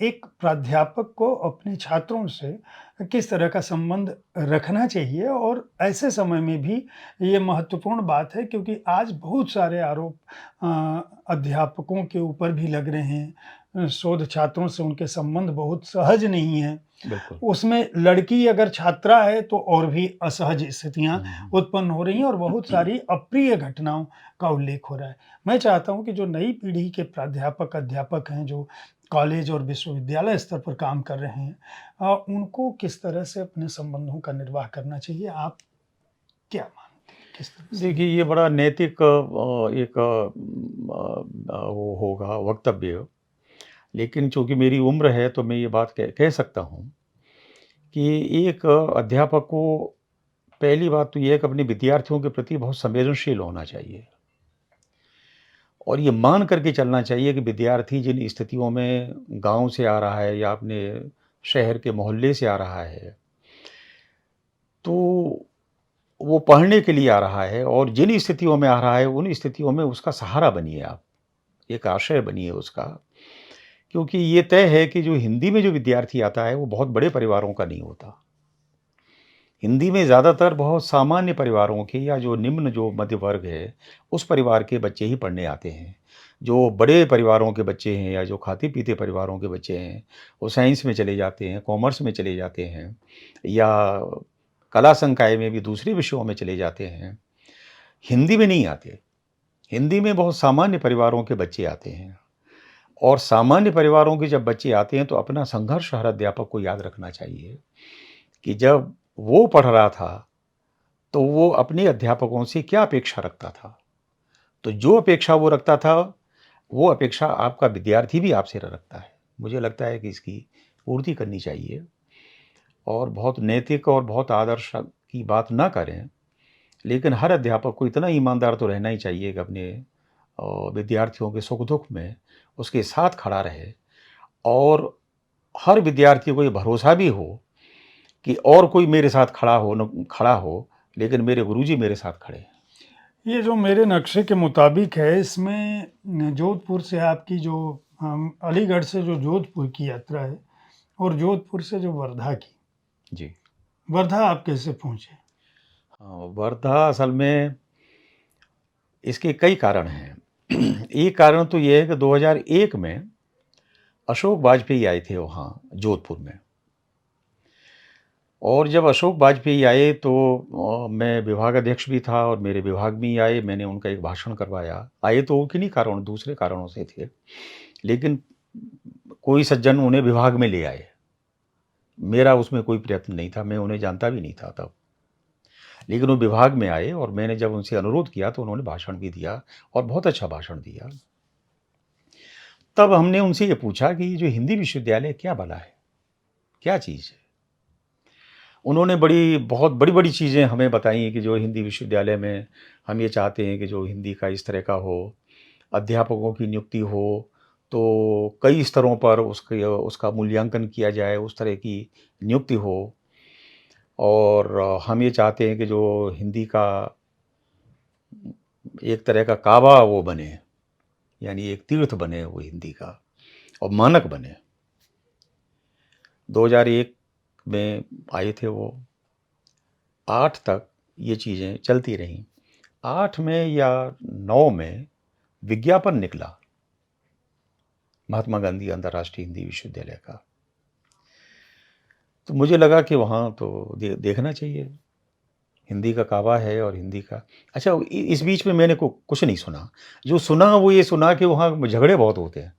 एक प्राध्यापक को अपने छात्रों से किस तरह का संबंध रखना चाहिए और ऐसे समय में भी ये महत्वपूर्ण बात है क्योंकि आज बहुत सारे आरोप अध्यापकों के ऊपर भी लग रहे हैं। शोध छात्रों से उनके संबंध बहुत सहज नहीं हैं। बिल्कुल। उसमें लड़की अगर छात्रा है तो और भी असहज स्थितियाँ हुँ। उत्पन्न हो रही हैं और बहुत सारी अप्रिय घटनाओं का उल्लेख हो रहा है। मैं चाहता हूँ कि जो नई पीढ़ी के प्राध्यापक, अध्यापक हैं, जो कॉलेज और विश्वविद्यालय स्तर पर काम कर रहे हैं उनको किस तरह से अपने संबंधों का निर्वाह करना चाहिए? आप क्या मानते हैं? किस तरह से? देखिए, ये बड़ा नैतिक एक वो होगा वक्तव्य, लेकिन चूँकि मेरी उम्र है तो मैं ये बात कह कह सकता हूँ कि एक अध्यापक को पहली बात तो ये है कि अपने विद्यार्थियों के प्रति बहुत संवेदनशील होना चाहिए और ये मान कर के चलना चाहिए कि विद्यार्थी जिन स्थितियों में गाँव से आ रहा है या अपने शहर के मोहल्ले से आ रहा है, तो वो पढ़ने के लिए आ रहा है और जिन स्थितियों में आ रहा है, उन स्थितियों में उसका सहारा बनिए आप, एक आश्रय बनिए उसका। क्योंकि ये तय है कि जो हिंदी में जो विद्यार्थी आता है, वो बहुत बड़े परिवारों का नहीं होता। हिंदी में ज़्यादातर बहुत सामान्य परिवारों के या जो निम्न जो मध्य वर्ग है, उस परिवार के बच्चे ही पढ़ने आते हैं। जो बड़े परिवारों के बच्चे हैं या जो खाते-पीते परिवारों के बच्चे हैं, वो साइंस में चले जाते हैं, कॉमर्स में चले जाते हैं या कला संकाय में भी दूसरे विषयों में चले जाते हैं। हिंदी में नहीं आते। हिंदी में बहुत सामान्य परिवारों के बच्चे आते हैं और सामान्य परिवारों के जब बच्चे आते हैं, तो अपना संघर्ष हर अध्यापक को याद रखना चाहिए कि जब वो पढ़ रहा था, तो वो अपने अध्यापकों से क्या अपेक्षा रखता था। तो जो अपेक्षा वो रखता था, वो अपेक्षा आपका विद्यार्थी भी आपसे रखता है। मुझे लगता है कि इसकी पूर्ति करनी चाहिए और बहुत नैतिक और बहुत आदर्श की बात ना करें, लेकिन हर अध्यापक को इतना ईमानदार तो रहना ही चाहिए कि अपने विद्यार्थियों के सुख-दुःख में उसके साथ खड़ा रहे और हर विद्यार्थी को ये भरोसा भी हो कि और कोई मेरे साथ खड़ा हो, लेकिन मेरे गुरुजी मेरे साथ खड़े हैं। ये जो मेरे नक्शे के मुताबिक है, इसमें जोधपुर से आपकी जो अलीगढ़ से जो जोधपुर की यात्रा है और जोधपुर से जो वर्धा की। जी। वर्धा आप कैसे पहुँचे? वर्धा असल में इसके कई कारण हैं। एक कारण तो ये है कि 2001 में अशोक वाजपेयी आए थे वहाँ जोधपुर में और जब अशोक वाजपेयी आए तो मैं विभागाध्यक्ष भी था और मेरे विभाग में ही आए, मैंने उनका एक भाषण करवाया। आए तो वो किन्हीं कारणों दूसरे कारणों से थे, लेकिन कोई सज्जन उन्हें विभाग में ले आए। मेरा उसमें कोई प्रयत्न नहीं था, मैं उन्हें जानता भी नहीं था तब। लेकिन वो विभाग में आए और मैंने जब उनसे अनुरोध किया तो उन्होंने भाषण भी दिया और बहुत अच्छा भाषण दिया। तब हमने उनसे ये पूछा कि ये जो हिंदी विश्वविद्यालय क्या भला है? क्या चीज़ है? उन्होंने बहुत बड़ी-बड़ी चीज़ें हमें बताई कि जो हिंदी विश्वविद्यालय में हम ये चाहते हैं कि जो हिंदी का इस तरह का हो, अध्यापकों की नियुक्ति हो, तो कई स्तरों पर उसका मूल्यांकन किया जाए, उस तरह की नियुक्ति हो और हम ये चाहते हैं कि जो हिंदी का एक तरह का काबा वो बने, यानी एक तीर्थ बने वो हिंदी का और मानक बने। 2001 में आए थे वो, 8 तक ये चीज़ें चलती रहीं। 8 में या 9 में विज्ञापन निकला, महात्मा गांधी अंतर्राष्ट्रीय हिंदी विश्वविद्यालय का। तो मुझे लगा कि वहाँ तो देखना चाहिए, हिंदी का काबा है और हिंदी का अच्छा इस बीच में मैंने कुछ नहीं सुना। जो सुना वो ये सुना कि वहाँ झगड़े बहुत होते हैं।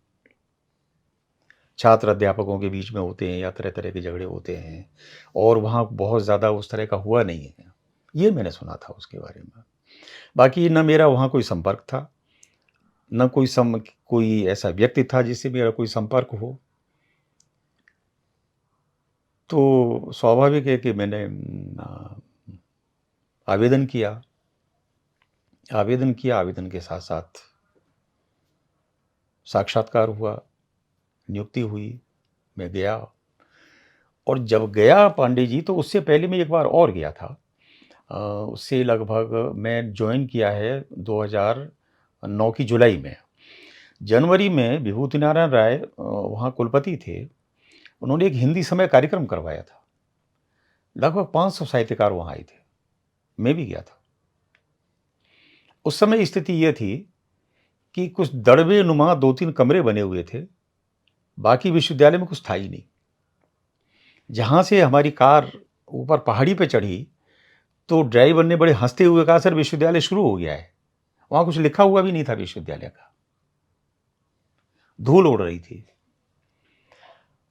छात्र अध्यापकों के बीच में होते हैं या तरह-तरह के झगड़े होते हैं और वहाँ बहुत ज़्यादा उस तरह का हुआ नहीं है। ये मैंने सुना था उसके बारे में। बाकी ना मेरा वहाँ कोई संपर्क था, ना कोई ऐसा व्यक्ति था जिससे मेरा कोई संपर्क हो। तो स्वाभाविक है कि मैंने आवेदन किया। आवेदन के साथ-साथ साक्षात्कार हुआ, नियुक्ति हुई, मैं गया और जब गया पांडे जी तो उससे पहले मैं एक बार और गया था। उससे लगभग मैं जॉइन किया है 2009 की जुलाई में। जनवरी में विभूति नारायण राय वहाँ कुलपति थे, उन्होंने एक हिंदी समय कार्यक्रम करवाया था। लगभग 500 साहित्यकार वहाँ आए थे, मैं भी गया था। उस समय स्थिति ये थी कि कुछ दड़बे नुमा 2-3 कमरे बने हुए थे, बाकी विश्वविद्यालय में कुछ था ही नहीं। जहाँ से हमारी कार ऊपर पहाड़ी पे चढ़ी, तो ड्राइवर ने बड़े हँसते हुए कहा, "सर, विश्वविद्यालय शुरू हो गया है।" वहाँ कुछ लिखा हुआ भी नहीं था विश्वविद्यालय का। धूल उड़ रही थी।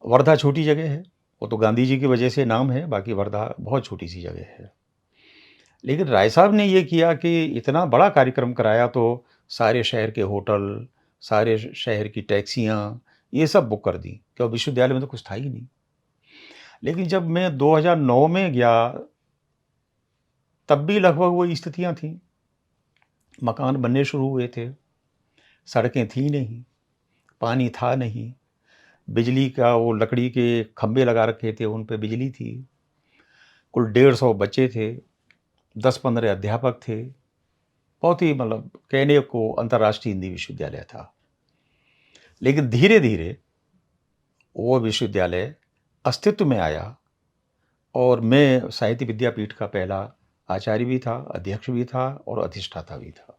वर्धा छोटी जगह है, वो तो गांधी जी की वजह से नाम है, बाकी वर्धा बहुत छोटी-सी जगह है। लेकिन राय साहब ने ये किया कि इतना बड़ा कार्यक्रम कराया तो सारे शहर के होटल, सारे शहर की टैक्सियाँ, ये सब बुक कर दी, क्यों विश्वविद्यालय में तो कुछ था ही नहीं। लेकिन जब मैं 2009 में गया, तब भी लगभग वही स्थितियाँ थीं। मकान बनने शुरू हुए थे, सड़कें थी नहीं, पानी था नहीं, बिजली का वो लकड़ी के खंभे लगा रखे थे, उन पे बिजली थी। कुल 150 बच्चे थे, 10-15 अध्यापक थे। बहुत ही मतलब कहने को अंतर्राष्ट्रीय हिंदी विश्वविद्यालय था। लेकिन धीरे-धीरे वो विश्वविद्यालय अस्तित्व में आया और मैं साहित्य विद्यापीठ का पहला आचार्य भी था, अध्यक्ष भी था और अधिष्ठाता भी था।